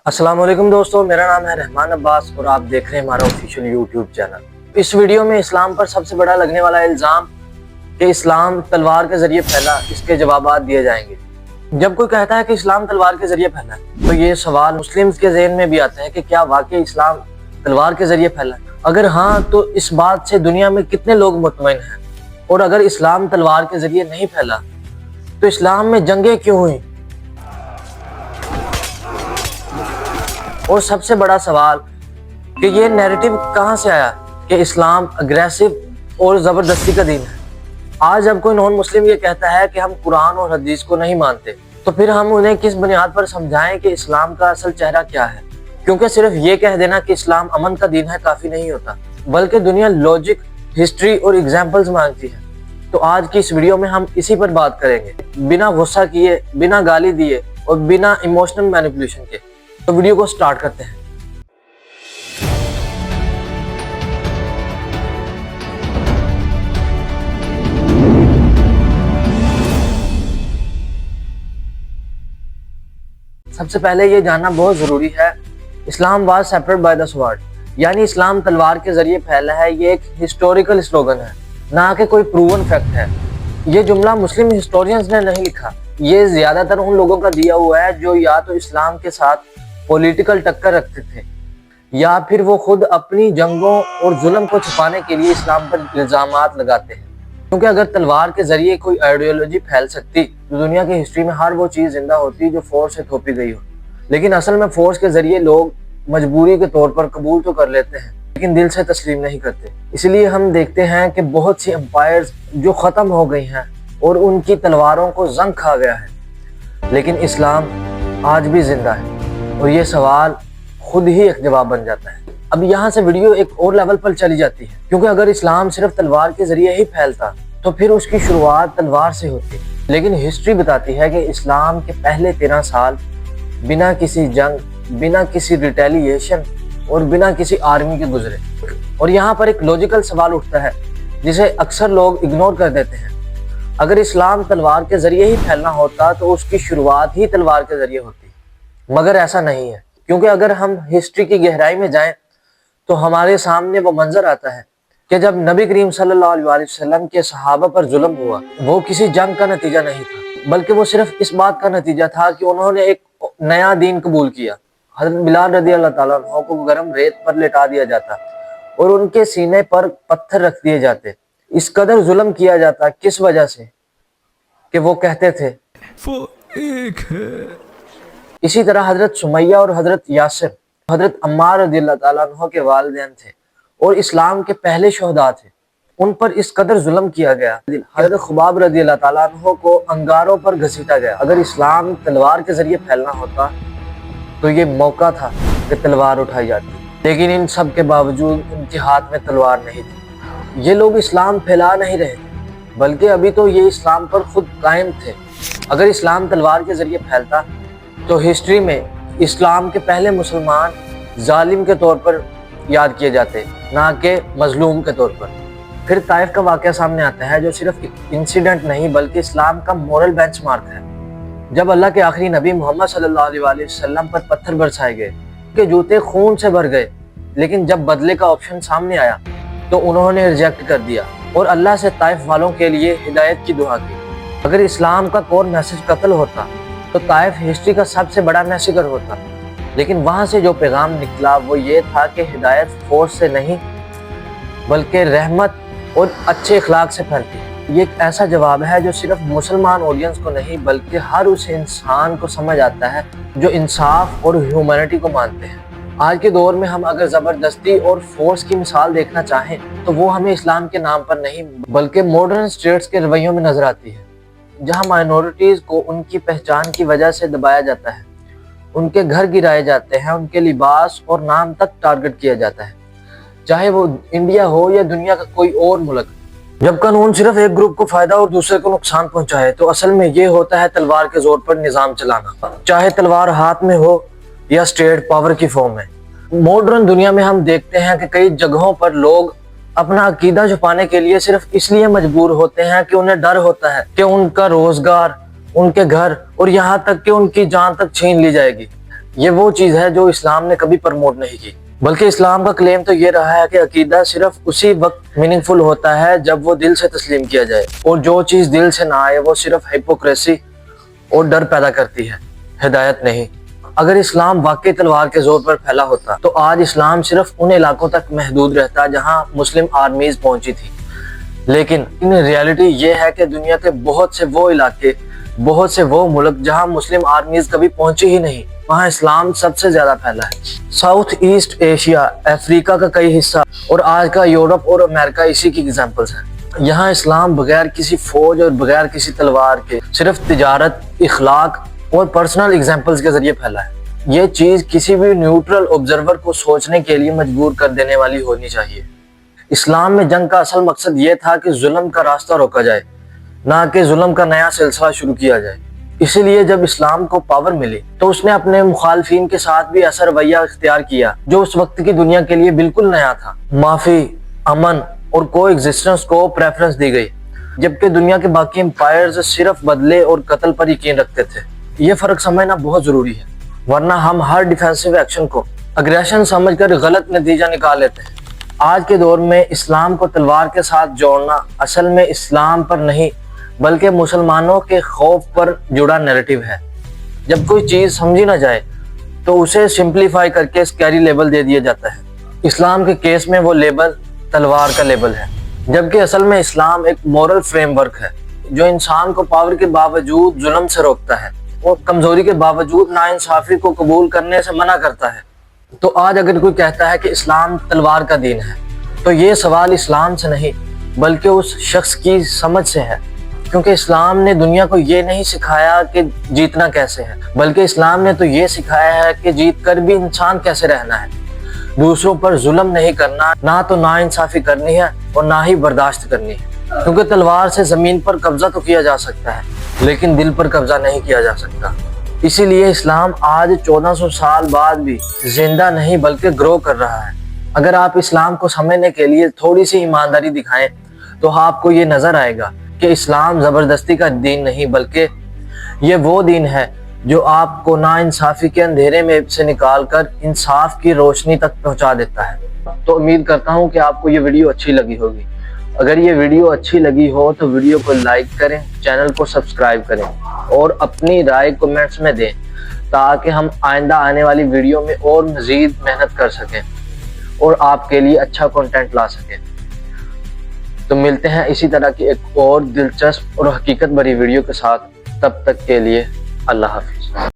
अस्सलाम वालेकुम दोस्तों, मेरा नाम है रहमान अब्बास और आप देख रहे हैं हमारा ऑफिशियल यूट्यूब चैनल। इस वीडियो में इस्लाम पर सबसे बड़ा लगने वाला इल्ज़ाम कि इस्लाम तलवार के जरिए फैला, इसके जवाबात दिए जाएंगे। जब कोई कहता है कि इस्लाम तलवार के जरिए फैला तो ये सवाल मुस्लिम्स के ज़हन में भी आता है कि क्या वाकई इस्लाम तलवार के जरिए फैला? अगर हाँ तो इस बात से दुनिया में कितने लोग मुतमईन हैं? और अगर इस्लाम तलवार के जरिए नहीं फैला तो इस्लाम में जंगें क्यों हुई? और सबसे बड़ा सवाल कि ये नैरेटिव कहाँ से आया कि इस्लाम अग्रेसिव और ज़बरदस्ती का दीन है। आज जब कोई नॉन मुस्लिम ये कहता है कि हम कुरान और हदीस को नहीं मानते तो फिर हम उन्हें किस बुनियाद पर समझाएं कि इस्लाम का असल चेहरा क्या है? क्योंकि सिर्फ ये कह देना कि इस्लाम अमन का दीन है काफ़ी नहीं होता, बल्कि दुनिया लॉजिक, हिस्ट्री और एग्जाम्पल्स मांगती है। तो आज की इस वीडियो में हम इसी पर बात करेंगे, बिना गुस्सा किए, बिना गाली दिए और बिना इमोशनल मैनिपुलेशन के। तो वीडियो को स्टार्ट करते हैं। सबसे पहले ये जानना बहुत जरूरी है, Islam was separate by the sword, यानी इस्लाम तलवार के जरिए फैला है। ये एक हिस्टोरिकल स्लोगन है, ना कि कोई प्रूवन फैक्ट है। ये जुमला मुस्लिम हिस्टोरियंस ने नहीं लिखा, ये ज्यादातर उन लोगों का दिया हुआ है जो या तो इस्लाम के साथ पॉलिटिकल टक्कर रखते थे या फिर वो खुद अपनी जंगों और जुल्म को छुपाने के लिए इस्लाम पर इल्जामात लगाते हैं। क्योंकि अगर तलवार के जरिए कोई आइडियोलॉजी फैल सकती तो दुनिया की हिस्ट्री में हर वो चीज़ जिंदा होती जो फोर्स से थोपी गई हो। लेकिन असल में फोर्स के जरिए लोग मजबूरी के तौर पर कबूल तो कर लेते हैं लेकिन दिल से तस्लीम नहीं करते। इसलिए हम देखते हैं कि बहुत सी एम्पायर्स जो ख़त्म हो गई हैं और उनकी तलवारों को जंग खा गया है, लेकिन इस्लाम आज भी जिंदा है। और ये सवाल खुद ही एक जवाब बन जाता है। अब यहाँ से वीडियो एक और लेवल पर चली जाती है, क्योंकि अगर इस्लाम सिर्फ तलवार के जरिए ही फैलता तो फिर उसकी शुरुआत तलवार से होती। लेकिन हिस्ट्री बताती है कि इस्लाम के पहले 13 साल बिना किसी जंग, बिना किसी रिटेलिएशन और बिना किसी आर्मी के गुजरे। और यहाँ पर एक लॉजिकल सवाल उठता है जिसे अक्सर लोग इग्नोर कर देते हैं। अगर इस्लाम तलवार के जरिए ही फैलना होता तो उसकी शुरुआत ही तलवार के जरिए होती, मगर ऐसा नहीं है। क्योंकि अगर हम हिस्ट्री की गहराई में जाएं तो हमारे सामने वो मंजर आता है कि जब नबी करीम सल्लल्लाहु अलैहि वसल्लम के सहाबा पर जुल्म हुआ, वो किसी जंग का नतीजा नहीं था, बल्कि वो सिर्फ इस बात का नतीजा था कि उन्होंने एक नया दीन कबूल किया। हज़रत बिलाल रज़ी अल्लाह ताला अन्हु को गर्म रेत पर लेटा दिया जाता और उनके सीने पर पत्थर रख दिए जाते। इस कदर जुल्म किया जाता किस वजह से? कि वो कहते थे वो एक है। इसी तरह हजरत सुमैया और हजरत यासिर, हजरत अम्मार रज़ियल्लाहु ताला अन्हु के वालिदैन थे और इस्लाम के पहले शोहदा थे। उन पर इस कदर जुल्म किया गया। हजरत खुबाब रज़ियल्लाहु ताला अन्हु को अंगारों पर घसीटा गया। अगर इस्लाम तलवार के जरिए फैलना होता तो ये मौका था कि तलवार उठाई जाती, लेकिन इन सब के बावजूद उनके हाथ में तलवार नहीं थी। ये लोग इस्लाम फैला नहीं रहे थे, बल्कि अभी तो ये इस्लाम पर खुद कायम थे। अगर इस्लाम तलवार के जरिए फैलता तो हिस्ट्री में इस्लाम के पहले मुसलमान जालिम के तौर पर याद किए जाते, ना कि मजलूम के तौर पर। फिर ताइफ का वाक़या सामने आता है जो सिर्फ इंसिडेंट नहीं बल्कि इस्लाम का मॉरल बेंचमार्क है। जब अल्लाह के आखिरी नबी मोहम्मद सल्लल्लाहु अलैहि वसल्लम पर पत्थर बरसाए गए, उनके जूते खून से भर गए, लेकिन जब बदले का ऑप्शन सामने आया तो उन्होंने रिजेक्ट कर दिया और अल्लाह से ताइफ वालों के लिए हिदायत की दुआ की। अगर इस्लाम का कोर मैसेज कत्ल होता तो ताइफ हिस्ट्री का सबसे बड़ा मैसेकर होता, लेकिन वहाँ से जो पैगाम निकला वो ये था कि हिदायत फोर्स से नहीं बल्कि रहमत और अच्छे अखलाक से फैलती। ये एक ऐसा जवाब है जो सिर्फ मुसलमान ऑडियंस को नहीं बल्कि हर उस इंसान को समझ आता है जो इंसाफ और ह्यूमैनिटी को मानते हैं। आज के दौर में हम अगर ज़बरदस्ती और फोर्स की मिसाल देखना चाहें तो वो हमें इस्लाम के नाम पर नहीं बल्कि मॉडर्न स्टेट्स के रवैयों में नजर आती है, जहाँ माइनॉरिटीज़ को उनकी पहचान की वजह से दबाया जाता है, उनके घर गिराए जाते हैं, उनके लिबास और नाम तक टारगेट किया जाता है, चाहे वो इंडिया हो या दुनिया का कोई और मुल्क। जब कानून सिर्फ एक ग्रुप को फायदा और दूसरे को नुकसान पहुंचाए तो असल में ये होता है तलवार के जोर पर निजाम चलाना, चाहे तलवार हाथ में हो या स्टेट पावर की फॉर्म में। मॉडर्न दुनिया में हम देखते हैं कि कई जगहों पर लोग अपना अकीदा छुपाने के लिए सिर्फ इसलिए मजबूर होते हैं कि उन्हें डर होता है कि उनका रोजगार, उनके घर और यहाँ तक कि उनकी जान तक छीन ली जाएगी। یہ وہ چیز ہے جو اسلام نے کبھی پرموٹ نہیں کی، بلکہ اسلام کا کلیم تو یہ رہا ہے کہ عقیدہ صرف اسی وقت میننگ فل ہوتا ہے جب وہ دل سے تسلیم کیا جائے، اور جو چیز دل سے نہ آئے وہ صرف ہپوکریسی اور ڈر پیدا کرتی ہے، ہدایت نہیں۔ اگر اسلام واقعی تلوار کے زور پر پھیلا ہوتا تو آج اسلام صرف ان علاقوں تک محدود رہتا جہاں مسلم آرمیز پہنچی تھی، لیکن ریالٹی یہ ہے کہ دنیا کے بہت سے وہ علاقے، بہت سے وہ ملک جہاں مسلم آرمیز کبھی پہنچی ہی نہیں، وہاں اسلام سب سے زیادہ پھیلا ہے۔ ساؤتھ ایسٹ ایشیا، افریقہ کا کئی حصہ اور آج کا یورپ اور امریکہ اسی کی ایگزامپلز ہیں۔ یہاں اسلام بغیر کسی فوج اور بغیر کسی تلوار کے صرف تجارت، اخلاق اور پرسنل ایگزامپلز کے ذریعے پھیلا ہے۔ یہ چیز کسی بھی نیوٹرل آبزرور کو سوچنے کے لیے مجبور کر دینے والی ہونی چاہیے۔ اسلام میں جنگ کا اصل مقصد یہ تھا کہ ظلم کا راستہ روکا جائے، نہ کہ ظلم کا نیا سلسلہ شروع کیا جائے۔ اسی لیے جب اسلام کو پاور ملی تو اس نے اپنے مخالفین کے ساتھ بھی ایسا رویہ اختیار کیا جو اس وقت کی دنیا کے لیے بالکل نیا تھا۔ معافی، امن اور کو ایگزسٹنس کو پریفرنس دی گئی، جبکہ دنیا کے باقی امپائرز صرف بدلے اور قتل پر یقین رکھتے تھے۔ یہ فرق سمجھنا بہت ضروری ہے، ورنہ ہم ہر ڈیفینسو ایکشن کو اگریشن سمجھ کر غلط نتیجہ نکال لیتے ہیں۔ آج کے دور میں اسلام کو تلوار کے ساتھ جوڑنا اصل میں اسلام پر نہیں بلکہ مسلمانوں کے خوف پر جڑا نیریٹو ہے۔ جب کوئی چیز سمجھی نہ جائے تو اسے سمپلیفائی کر کے اسکیری لیبل دے دیا جاتا ہے۔ اسلام کے کیس میں وہ لیبل تلوار کا لیبل ہے، جبکہ اصل میں اسلام ایک مورل فریم ورک ہے جو انسان کو پاور کے باوجود ظلم سے روکتا ہے اور کمزوری کے باوجود ناانصافی کو قبول کرنے سے منع کرتا ہے۔ تو آج اگر کوئی کہتا ہے کہ اسلام تلوار کا دین ہے تو یہ سوال اسلام سے نہیں بلکہ اس شخص کی سمجھ سے ہے، کیونکہ اسلام نے دنیا کو یہ نہیں سکھایا کہ جیتنا کیسے ہے، بلکہ اسلام نے تو یہ سکھایا ہے کہ جیت کر بھی انسان کیسے رہنا ہے، دوسروں پر ظلم نہیں کرنا، نہ تو ناانصافی کرنی ہے اور نہ ہی برداشت کرنی ہے، کیونکہ تلوار سے زمین پر قبضہ تو کیا جا سکتا ہے لیکن دل پر قبضہ نہیں کیا جا سکتا۔ اسی لیے اسلام آج 1400 سال بعد بھی زندہ نہیں بلکہ گرو کر رہا ہے۔ اگر آپ اسلام کو سمجھنے کے لیے تھوڑی سی ایمانداری دکھائیں تو آپ کو یہ نظر آئے گا کہ اسلام زبردستی کا دین نہیں بلکہ یہ وہ دین ہے جو آپ کو ناانصافی کے اندھیرے میں سے نکال کر انصاف کی روشنی تک پہنچا دیتا ہے۔ تو امید کرتا ہوں کہ آپ کو یہ ویڈیو اچھی لگی ہوگی۔ اگر یہ ویڈیو اچھی لگی ہو تو ویڈیو کو لائک کریں، چینل کو سبسکرائب کریں اور اپنی رائے کمنٹس میں دیں تاکہ ہم آئندہ آنے والی ویڈیو میں اور مزید محنت کر سکیں اور آپ کے لیے اچھا کنٹینٹ لا سکیں۔ تو ملتے ہیں اسی طرح کی ایک اور دلچسپ اور حقیقت بھری ویڈیو کے ساتھ، تب تک کے لیے اللہ حافظ۔